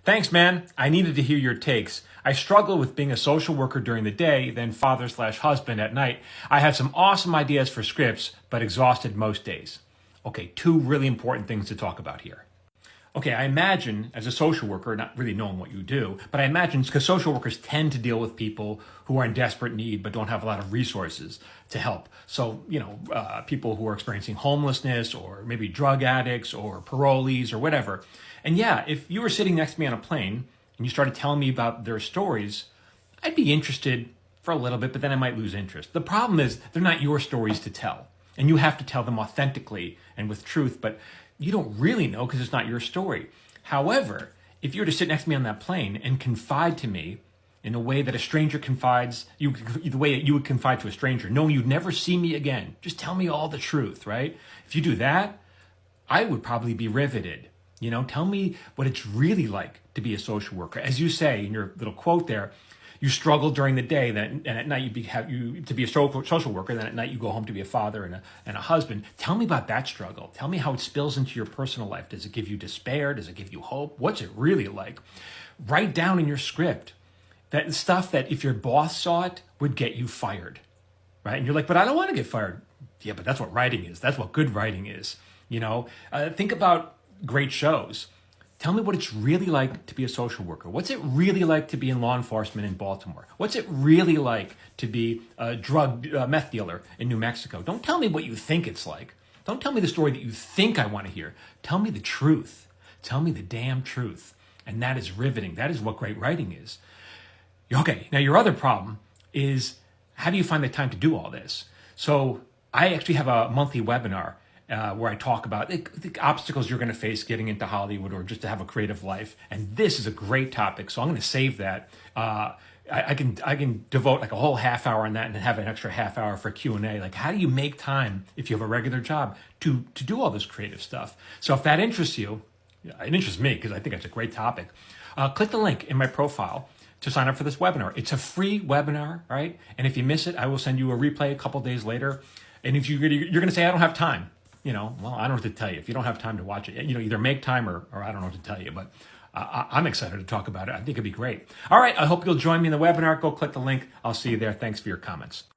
Thanks, man. I needed to hear your takes. I struggle with being a social worker during the day, then father/husband at night. I have some awesome ideas for scripts, but exhausted most days. Okay, two really important things to talk about here. Okay, I imagine as a social worker, not really knowing what you do, but I imagine because social workers tend to deal with people who are in desperate need but don't have a lot of resources to help. So, people who are experiencing homelessness or maybe drug addicts or parolees or whatever. And yeah, if you were sitting next to me on a plane and you started telling me about their stories, I'd be interested for a little bit, but then I might lose interest. The problem is they're not your stories to tell. And you have to tell them authentically and with truth, but you don't really know because it's not your story. However, if you were to sit next to me on that plane and confide to me in a way that a stranger confides, the way that you would confide to a stranger, knowing you'd never see me again, just tell me all the truth, right? If you do that, I would probably be riveted. Tell me what it's really like to be a social worker. As you say in your little quote there, you struggle during the day, and at night to be a social worker. Then at night you go home to be a father and a husband. Tell me about that struggle. Tell me how it spills into your personal life. Does it give you despair? Does it give you hope? What's it really like? Write down in your script that stuff that if your boss saw it would get you fired, right? And you're like, but I don't want to get fired. Yeah, but that's what writing is. That's what good writing is. Think about great shows. Tell me what it's really like to be a social worker. What's it really like to be in law enforcement in Baltimore? What's it really like to be a meth dealer in New Mexico? Don't tell me what you think it's like. Don't tell me the story that you think I want to hear. Tell me the truth. Tell me the damn truth. And that is riveting. That is what great writing is. Okay, now your other problem is how do you find the time to do all this? So I actually have a monthly webinar where I talk about the obstacles you're going to face getting into Hollywood or just to have a creative life. And this is a great topic, so I'm going to save that. I can devote like a whole half hour on that and have an extra half hour for Q&A. Like, how do you make time if you have a regular job to do all this creative stuff? So if that interests you, it interests me because I think it's a great topic. Click the link in my profile to sign up for this webinar. It's a free webinar, right? And if you miss it, I will send you a replay a couple days later. And if you're going to say, I don't have time, well, I don't know what to tell you. If you don't have time to watch it, either make time or I don't know what to tell you, but I'm excited to talk about it. I think it'd be great. All right. I hope you'll join me in the webinar. Go click the link. I'll see you there. Thanks for your comments.